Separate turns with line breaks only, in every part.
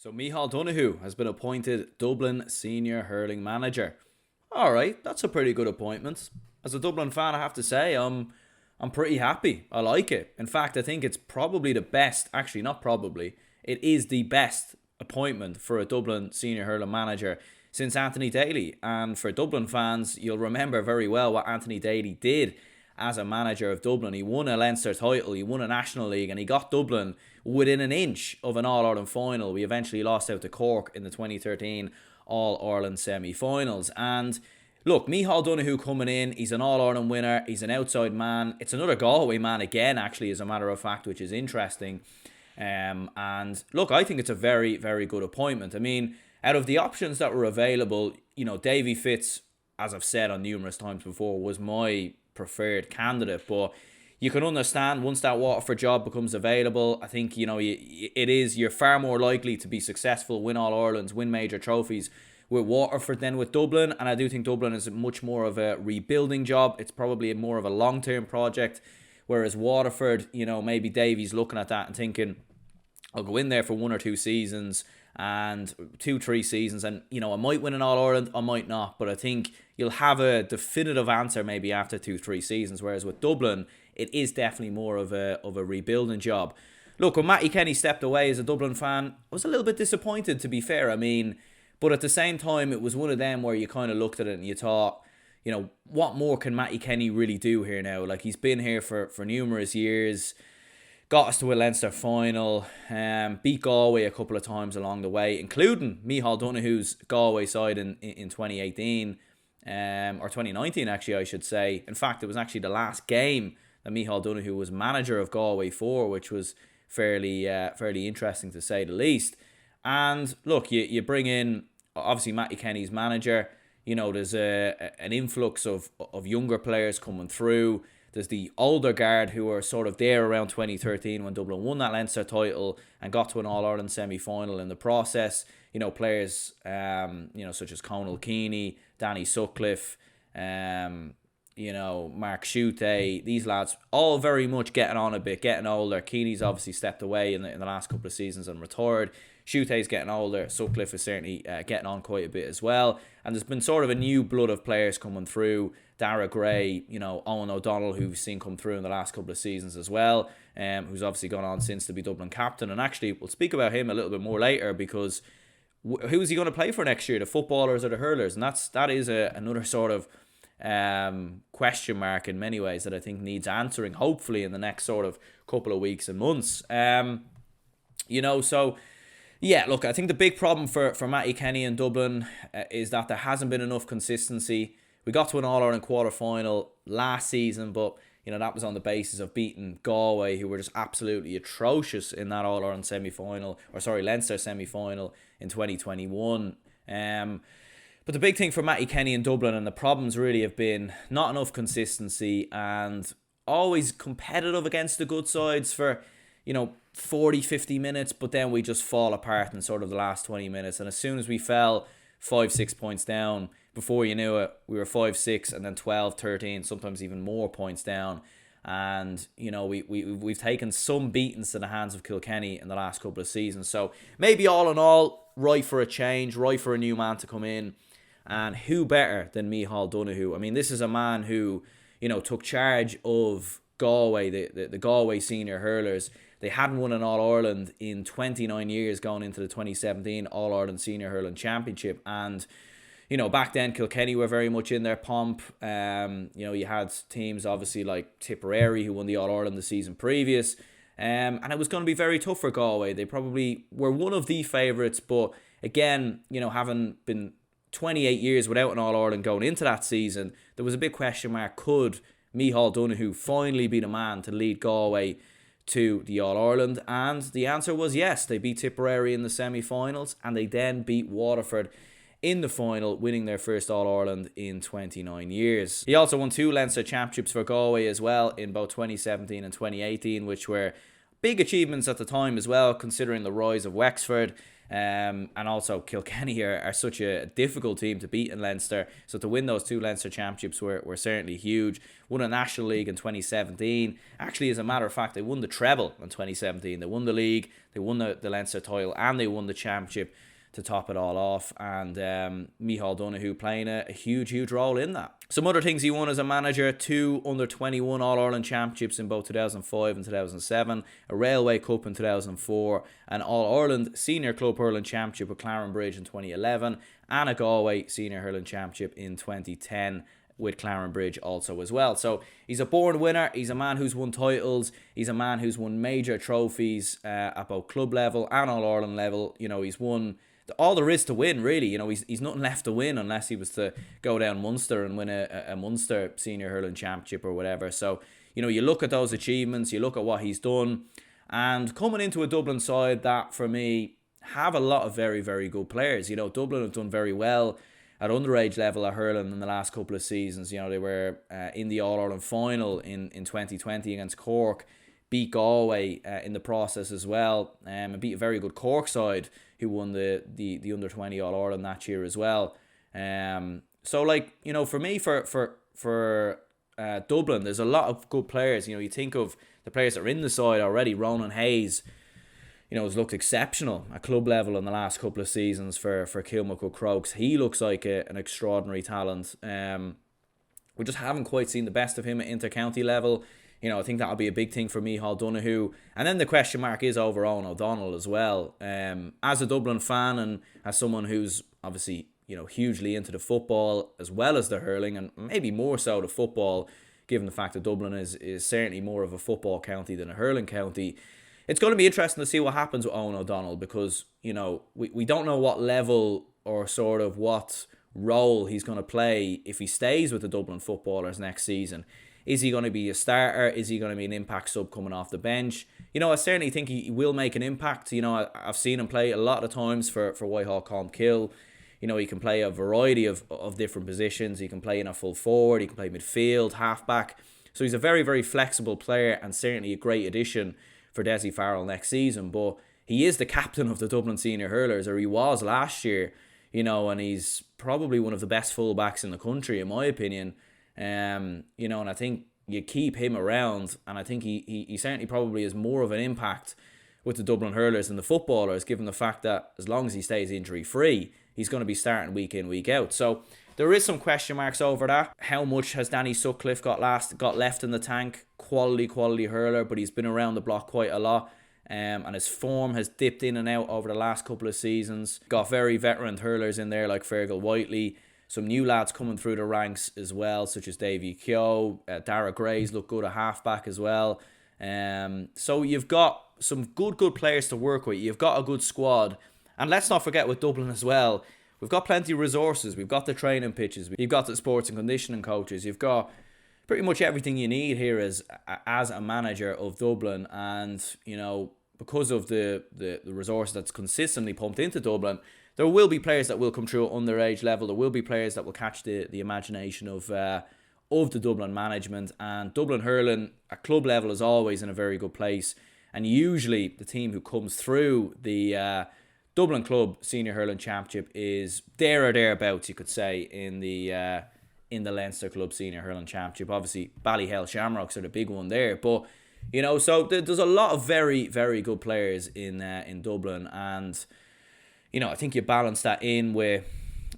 So Micheál Donoghue has been appointed Dublin Senior Hurling Manager. Alright, that's a pretty good appointment. As a Dublin fan, I have to say, I'm pretty happy. I like it. In fact, I think it's probably the best, actually not probably, it is the best appointment for a Dublin Senior Hurling Manager since Anthony Daly. And for Dublin fans, you'll remember very well what Anthony Daly did as a manager of Dublin. He won a Leinster title, he won a National League, and he got Dublin within an inch of an All-Ireland final. We eventually lost out to Cork in the 2013 All-Ireland semi-finals. And look, Micheál Donoghue coming in, he's an All-Ireland winner, he's an outside man. It's another Galway man again, actually, as a matter of fact, which is interesting. And look, I think it's a very, very good appointment. I mean, out of the options that were available, Davy Fitz, as I've said on numerous times before, was my preferred candidate. But you can understand once that Waterford job becomes available, I think, you're far more likely to be successful, win All-Irelands, win major trophies with Waterford than with Dublin. And I do think Dublin is much more of a rebuilding job. It's probably more of a long-term project. Whereas Waterford, maybe Davy's looking at that and thinking, I'll go in there for 1 or 2 seasons and 2-3 seasons, and I might win an All-Ireland, I might not, but I think you'll have a definitive answer maybe after 2-3 seasons. Whereas with Dublin, it is definitely more of a rebuilding job. Look, when Matty Kenny stepped away as a Dublin fan, I was a little bit disappointed, to be fair. I mean, but at the same time, it was one of them where you kind of looked at it and you thought, what more can Matty Kenny really do here now? Like, he's been here for numerous years, got us to a Leinster final, beat Galway a couple of times along the way, including Micheál Donoghue's Galway side in 2018, or 2019 actually, I should say. In fact, it was actually the last game that Micheál Donoghue was manager of Galway for, which was fairly interesting to say the least. And look, you bring in, obviously, Matty Kenny's manager. There's an influx of younger players coming through. There's the older guard who were sort of there around 2013 when Dublin won that Leinster title and got to an All-Ireland semi-final in the process. Players such as Conal Keeney, Danny Sutcliffe, Mark Schutte. These lads all very much getting on a bit, getting older. Keeney's obviously stepped away in the last couple of seasons and retired. Schutte's getting older. Sutcliffe is certainly getting on quite a bit as well. And there's been sort of a new blood of players coming through. Dara Gray, Owen O'Donnell, who we've seen come through in the last couple of seasons as well, who's obviously gone on since to be Dublin captain. And actually, we'll speak about him a little bit more later, because who's he going to play for next year, the footballers or the hurlers? And that is another sort of question mark in many ways that I think needs answering, hopefully in the next sort of couple of weeks and months. So yeah, look, I think the big problem for Matty Kenny in Dublin is that there hasn't been enough consistency. We got to an All-Ireland quarter-final last season, but that was on the basis of beating Galway, who were just absolutely atrocious in that All-Ireland semi-final, Leinster semi-final in 2021. But the big thing for Matty Kenny in Dublin, and the problems really have been not enough consistency and always competitive against the good sides for 40, 50 minutes, but then we just fall apart in sort of the last 20 minutes. And as soon as we fell 5-6 points down, before you knew it, we were 5-6 and then 12, 13, sometimes even more points down. And we've taken some beatings to the hands of Kilkenny in the last couple of seasons. So maybe all in all, right for a change, right for a new man to come in. And who better than Micheál Donoghue? I mean, this is a man who took charge of Galway, the Galway senior hurlers. They hadn't won an All-Ireland in 29 years going into the 2017 All-Ireland Senior Hurling Championship. And, back then Kilkenny were very much in their pomp. You had teams obviously like Tipperary, who won the All-Ireland the season previous. And it was going to be very tough for Galway. They probably were one of the favourites. But again, having been 28 years without an All-Ireland going into that season, there was a big question mark. Could Micheál Donoghue finally be the man to lead Galway to the All-Ireland? And the answer was yes. They beat Tipperary in the semi-finals, and they then beat Waterford in the final, winning their first All-Ireland in 29 years. He also won 2 Leinster championships for Galway as well in both 2017 and 2018, which were big achievements at the time as well, considering the rise of Wexford. And also Kilkenny are such a difficult team to beat in Leinster. So to win those 2 Leinster championships were certainly huge. Won a National League in 2017. Actually, as a matter of fact, they won the treble in 2017. They won the league, they won the Leinster title, and they won the championship to top it all off. And Micheál Donoghue playing a huge role in that. Some other things he won as a manager: 2 under-21 All-Ireland championships in both 2005 and 2007, a Railway Cup in 2004, an All-Ireland Senior Club Hurling Championship with Clarenbridge in 2011, and a Galway Senior Hurling Championship in 2010 with Clarenbridge also as well. So he's a born winner. He's a man who's won titles. He's a man who's won major trophies at both club level and All-Ireland level. You know, he's won all there is to win, really. You know, he's nothing left to win unless he was to go down Munster and win a Munster Senior Hurling Championship or whatever. So, you know, you look at those achievements, you look at what he's done, and coming into a Dublin side that, for me, have a lot of very, very good players. You know, Dublin have done very well at underage level at hurling in the last couple of seasons. You know, they were in the All-Ireland final in 2020 against Cork, beat Galway in the process as well, and beat a very good Cork side who won the under-20 All-Ireland that year as well. So, like, you know, for me, for Dublin, there's a lot of good players. You know, you think of the players that are in the side already. Ronan Hayes, you know, has looked exceptional at club level in the last couple of seasons for Kilmacud Crokes. He looks like an extraordinary talent. We just haven't quite seen the best of him at inter-county level. You know, I think that'll be a big thing for Micheál Donoghue. And then the question mark is over Owen O'Donnell as well. As a Dublin fan and as someone who's obviously, you know, hugely into the football as well as the hurling, and maybe more so the football, given the fact that Dublin is certainly more of a football county than a hurling county, it's going to be interesting to see what happens with Owen O'Donnell, because, you know, we don't know what level or sort of what role he's going to play if he stays with the Dublin footballers next season. Is he going to be a starter? Is he going to be an impact sub coming off the bench? You know, I certainly think he will make an impact. You know, I've seen him play a lot of times for Whitehall Colmkill. You know, he can play a variety of different positions. He can play in a full forward. He can play midfield, halfback. So he's a very, very flexible player and certainly a great addition for Desi Farrell next season. But he is the captain of the Dublin Senior Hurlers, or he was last year. You know, and he's probably one of the best fullbacks in the country, in my opinion. You know, and I think you keep him around, and I think he certainly probably has more of an impact with the Dublin Hurlers than the footballers, given the fact that as long as he stays injury free, he's going to be starting week in, week out. So there is some question marks over that. How much has Danny Sutcliffe got left in the tank? Quality hurler, but he's been around the block quite a lot. And his form has dipped in and out over the last couple of seasons. Got very veteran hurlers in there like Fergal Whiteley. Some new lads coming through the ranks as well, such as Davy Keogh. Dara Gray's look good at halfback as well. So you've got some good players to work with. You've got a good squad. And let's not forget with Dublin as well, we've got plenty of resources. We've got the training pitches. We've got the sports and conditioning coaches. You've got pretty much everything you need here as a manager of Dublin. And, you know, because of the resources that's consistently pumped into Dublin, there will be players that will come through at underage level. There will be players that will catch the imagination of the Dublin management. And Dublin Hurling at club level is always in a very good place. And usually the team who comes through the Dublin Club Senior Hurling Championship is there or thereabouts, you could say, in the Leinster Club Senior Hurling Championship. Obviously, Ballyhale Shamrocks are the big one there. But, you know, so there's a lot of very, very good players in Dublin. And, you know, I think you balance that in with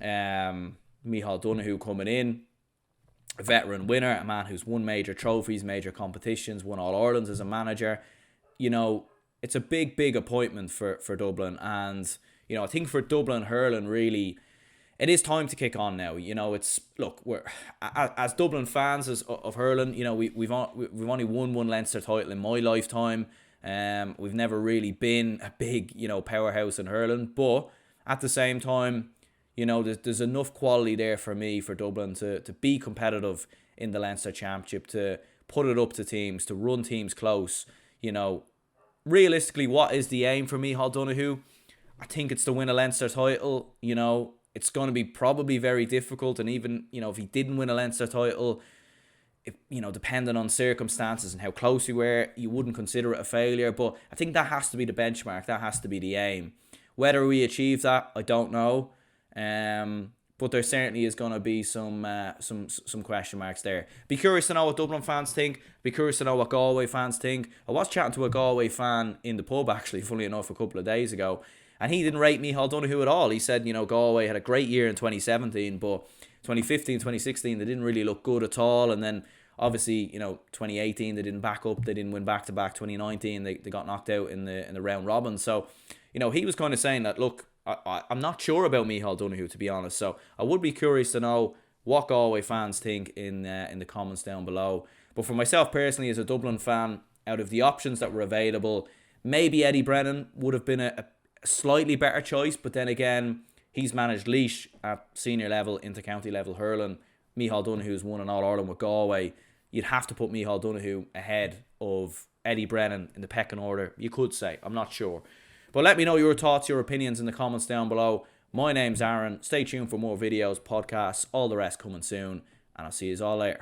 Micheál Donoghue coming in, a veteran winner, a man who's won major trophies, major competitions, won All-Irelands as a manager. You know, it's a big appointment for Dublin. And, you know, I think for Dublin Hurling, really, it is time to kick on now. You know, we're as Dublin fans of hurling, you know, we've only won one Leinster title in my lifetime. We've never really been a big, you know, powerhouse in hurling, but at the same time, you know, there's enough quality there for me, for Dublin to be competitive in the Leinster Championship, to put it up to teams, to run teams close. You know, realistically, what is the aim for Micheál Donoghue? I think it's to win a Leinster title. You know, it's going to be probably very difficult, and even, you know, if he didn't win a Leinster title, you know, depending on circumstances and how close you were, you wouldn't consider it a failure. But I think that has to be the benchmark. That has to be the aim. Whether we achieve that, I don't know. But there certainly is going to be some question marks there. Be curious to know what Dublin fans think. Be curious to know what Galway fans think. I was chatting to a Galway fan in the pub, actually, funnily enough, a couple of days ago, and he didn't rate Micheál Donoghue at all. He said, Galway had a great year in 2017, but 2015, 2016, they didn't really look good at all. And then, obviously, 2018, they didn't back up. They didn't win back-to-back. 2019, they got knocked out in the round robin. So, he was kind of saying that, look, I'm not sure about Micheál Donoghue, to be honest. So I would be curious to know what Galway fans think in the comments down below. But for myself personally, as a Dublin fan, out of the options that were available, maybe Eddie Brennan would have been a slightly better choice. But then again, he's managed Laois at senior level, inter-county level hurling. Micheál Donoghue's won an All-Ireland with Galway. You'd have to put Micheál Donoghue ahead of Eddie Brennan in the pecking order, you could say. I'm not sure. But let me know your thoughts, your opinions in the comments down below. My name's Aaron. Stay tuned for more videos, podcasts, all the rest coming soon. And I'll see you all later.